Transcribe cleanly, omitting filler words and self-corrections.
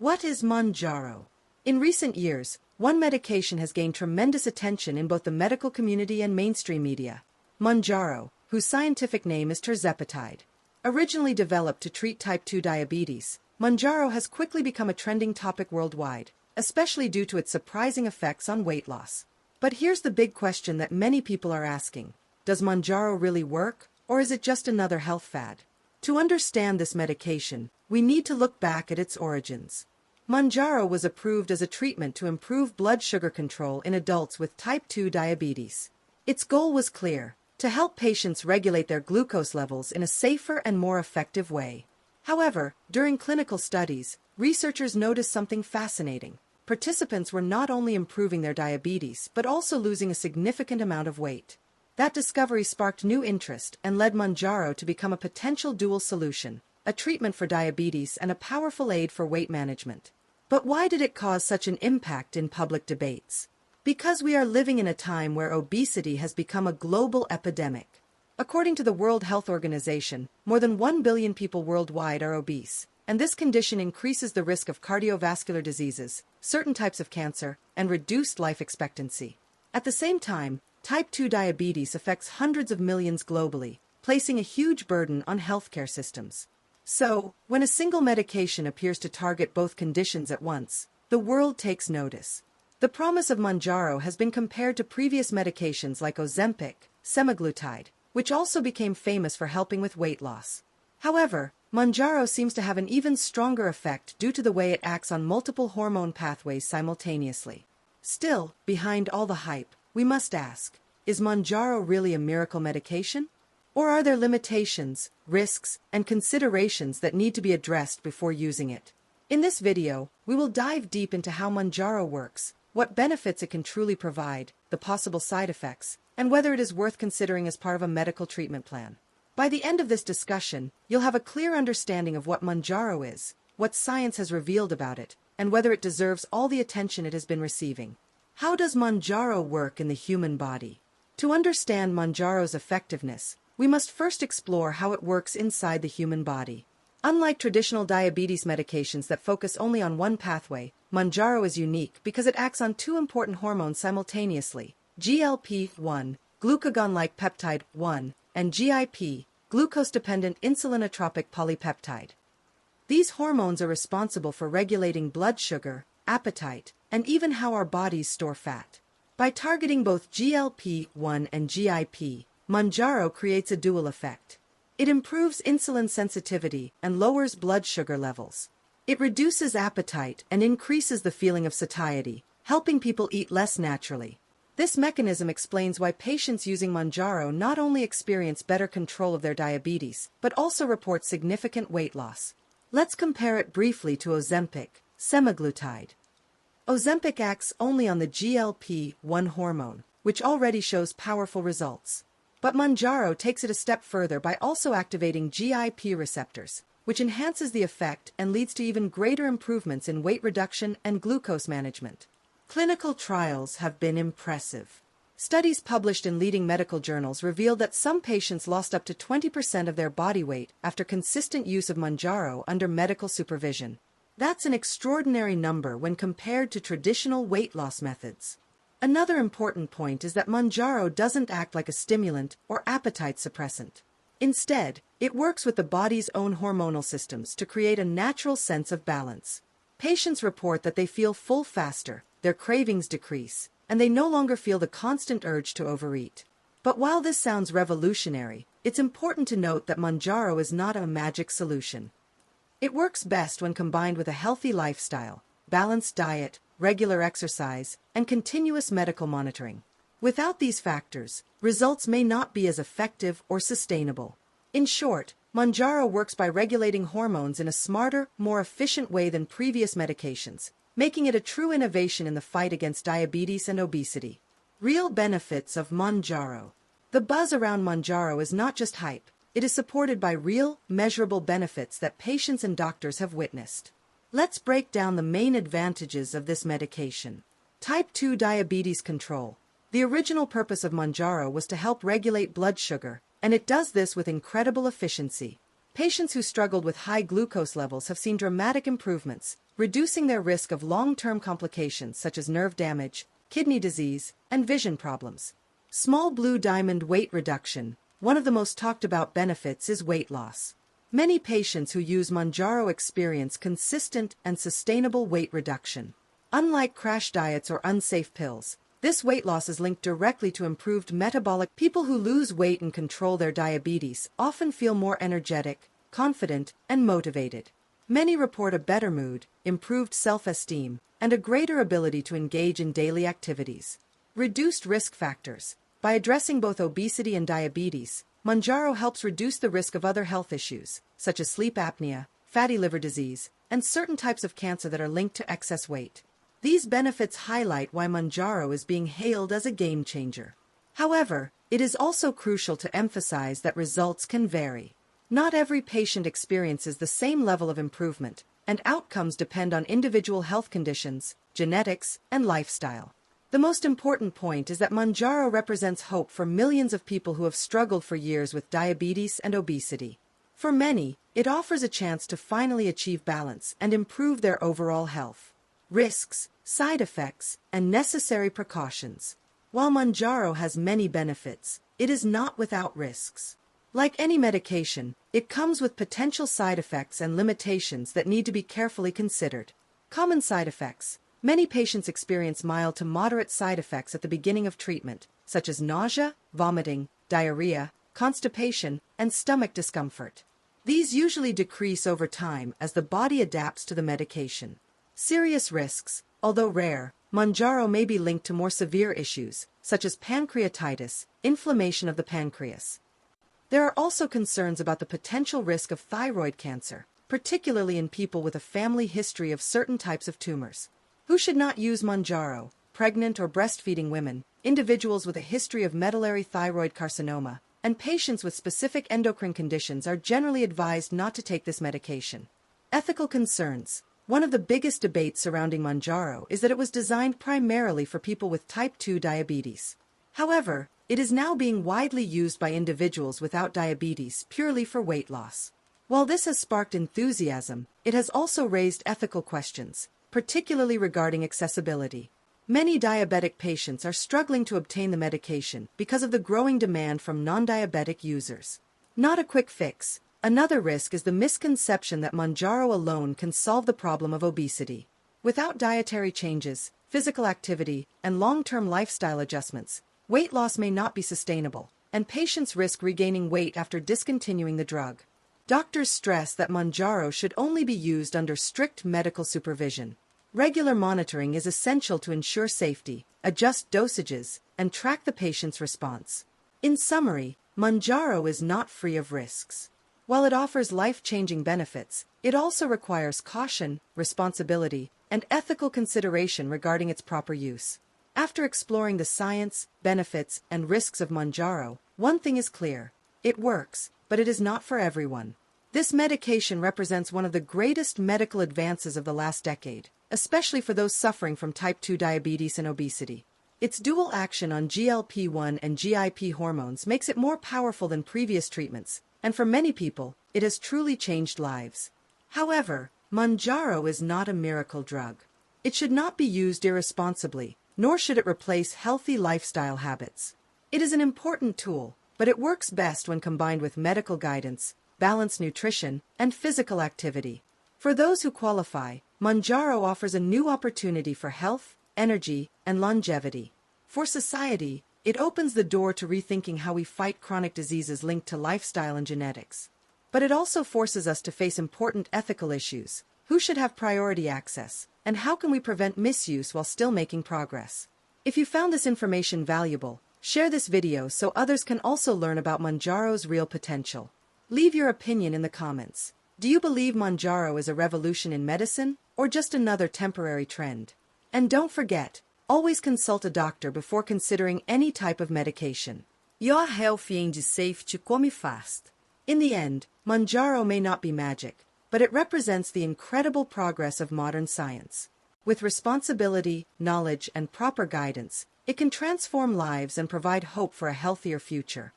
What is Monjaro? In recent years, one medication has gained tremendous attention in both the medical community and mainstream media. Monjaro, whose scientific name is tirzepatide. Originally developed to treat type 2 diabetes, Monjaro has quickly become a trending topic worldwide, especially due to its surprising effects on weight loss. But here's the big question that many people are asking. Does Monjaro really work, or is it just another health fad? To understand this medication, we need to look back at its origins. Monjaro was approved as a treatment to improve blood sugar control in adults with type 2 diabetes. Its goal was clear: to help patients regulate their glucose levels in a safer and more effective way. However, during clinical studies, researchers noticed something fascinating. Participants were not only improving their diabetes but also losing a significant amount of weight. That discovery sparked new interest and led Monjaro to become a potential dual solution, a treatment for diabetes and a powerful aid for weight management. But why did it cause such an impact in public debates? Because we are living in a time where obesity has become a global epidemic. According to the World Health Organization, more than 1 billion people worldwide are obese, and this condition increases the risk of cardiovascular diseases, certain types of cancer, and reduced life expectancy. At the same time, type 2 diabetes affects hundreds of millions globally, placing a huge burden on healthcare systems. So, when a single medication appears to target both conditions at once, the world takes notice. The promise of Monjaro has been compared to previous medications like Ozempic, semaglutide, which also became famous for helping with weight loss. However, Monjaro seems to have an even stronger effect due to the way it acts on multiple hormone pathways simultaneously. Still, behind all the hype, we must ask, is Monjaro really a miracle medication? Or are there limitations, risks, and considerations that need to be addressed before using it? In this video, we will dive deep into how Monjaro works, what benefits it can truly provide, the possible side effects, and whether it is worth considering as part of a medical treatment plan. By the end of this discussion, you'll have a clear understanding of what Monjaro is, what science has revealed about it, and whether it deserves all the attention it has been receiving. How does Monjaro work in the human body? To understand Monjaro's effectiveness, we must first explore how it works inside the human body. Unlike traditional diabetes medications that focus only on one pathway, Monjaro is unique because it acts on two important hormones simultaneously: GLP-1, glucagon-like peptide 1, and GIP, glucose-dependent insulinotropic polypeptide. These hormones are responsible for regulating blood sugar, appetite, and even how our bodies store fat. By targeting both GLP-1 and GIP, Monjaro creates a dual effect. It improves insulin sensitivity and lowers blood sugar levels. It reduces appetite and increases the feeling of satiety, helping people eat less naturally. This mechanism explains why patients using Monjaro not only experience better control of their diabetes, but also report significant weight loss. Let's compare it briefly to Ozempic, semaglutide. Ozempic acts only on the GLP-1 hormone, which already shows powerful results. But Monjaro takes it a step further by also activating GIP receptors, which enhances the effect and leads to even greater improvements in weight reduction and glucose management. Clinical trials have been impressive. Studies published in leading medical journals revealed that some patients lost up to 20% of their body weight after consistent use of Monjaro under medical supervision. That's an extraordinary number when compared to traditional weight loss methods. Another important point is that Monjaro doesn't act like a stimulant or appetite suppressant. Instead, it works with the body's own hormonal systems to create a natural sense of balance. Patients report that they feel full faster, their cravings decrease, and they no longer feel the constant urge to overeat. But while this sounds revolutionary, it's important to note that Monjaro is not a magic solution. It works best when combined with a healthy lifestyle, balanced diet, regular exercise, and continuous medical monitoring. Without these factors, results may not be as effective or sustainable. In short, Monjaro works by regulating hormones in a smarter, more efficient way than previous medications, making it a true innovation in the fight against diabetes and obesity. Real benefits of Monjaro. The buzz around Monjaro is not just hype. It is supported by real, measurable benefits that patients and doctors have witnessed. Let's break down the main advantages of this medication. Type 2 diabetes control. The original purpose of Monjaro was to help regulate blood sugar, and it does this with incredible efficiency. Patients who struggled with high glucose levels have seen dramatic improvements, reducing their risk of long-term complications such as nerve damage, kidney disease, and vision problems. Small blue diamond weight reduction. One of the most talked about benefits is weight loss. Many patients who use Monjaro experience consistent and sustainable weight reduction. Unlike crash diets or unsafe pills, this weight loss is linked directly to improved metabolic. People who lose weight and control their diabetes often feel more energetic, confident, and motivated. Many report a better mood, improved self-esteem, and a greater ability to engage in daily activities. Reduced risk factors. By addressing both obesity and diabetes, Monjaro helps reduce the risk of other health issues, such as sleep apnea, fatty liver disease, and certain types of cancer that are linked to excess weight. These benefits highlight why Monjaro is being hailed as a game changer. However, it is also crucial to emphasize that results can vary. Not every patient experiences the same level of improvement, and outcomes depend on individual health conditions, genetics, and lifestyle. The most important point is that Monjaro represents hope for millions of people who have struggled for years with diabetes and obesity. For many, it offers a chance to finally achieve balance and improve their overall health. Risks, side effects, and necessary precautions. While Monjaro has many benefits, it is not without risks. Like any medication, it comes with potential side effects and limitations that need to be carefully considered. Common side effects. Many patients experience mild to moderate side effects at the beginning of treatment, such as nausea, vomiting, diarrhea, constipation, and stomach discomfort. These usually decrease over time as the body adapts to the medication. Serious risks. Although rare, Monjaro may be linked to more severe issues, such as pancreatitis, inflammation of the pancreas. There are also concerns about the potential risk of thyroid cancer, particularly in people with a family history of certain types of tumors. Who should not use Monjaro? Pregnant or breastfeeding women, individuals with a history of medullary thyroid carcinoma, and patients with specific endocrine conditions are generally advised not to take this medication. Ethical concerns. One of the biggest debates surrounding Monjaro is that it was designed primarily for people with type 2 diabetes. However, it is now being widely used by individuals without diabetes purely for weight loss. While this has sparked enthusiasm, it has also raised ethical questions, particularly regarding accessibility. Many diabetic patients are struggling to obtain the medication because of the growing demand from non-diabetic users. Not a quick fix. Another risk is the misconception that Monjaro alone can solve the problem of obesity. Without dietary changes, physical activity, and long-term lifestyle adjustments, weight loss may not be sustainable, and patients risk regaining weight after discontinuing the drug. Doctors stress that Monjaro should only be used under strict medical supervision. Regular monitoring is essential to ensure safety, adjust dosages, and track the patient's response. In summary, Monjaro is not free of risks. While it offers life-changing benefits, it also requires caution, responsibility, and ethical consideration regarding its proper use. After exploring the science, benefits, and risks of Monjaro, one thing is clear. It works, but it is not for everyone. This medication represents one of the greatest medical advances of the last decade, especially for those suffering from type 2 diabetes and obesity. Its dual action on GLP-1 and GIP hormones makes it more powerful than previous treatments, and for many people, it has truly changed lives. However, Monjaro is not a miracle drug. It should not be used irresponsibly, nor should it replace healthy lifestyle habits. It is an important tool, but it works best when combined with medical guidance, balanced nutrition, and physical activity. For those who qualify, Monjaro offers a new opportunity for health, energy, and longevity. For society, it opens the door to rethinking how we fight chronic diseases linked to lifestyle and genetics. But it also forces us to face important ethical issues. Who should have priority access, and how can we prevent misuse while still making progress? If you found this information valuable, share this video so others can also learn about Monjaro's real potential. Leave your opinion in the comments. Do you believe Monjaro is a revolution in medicine, or just another temporary trend? And don't forget, always consult a doctor before considering any type of medication. Your health and safety come fast. In the end, Monjaro may not be magic, but it represents the incredible progress of modern science. With responsibility, knowledge, and proper guidance, it can transform lives and provide hope for a healthier future.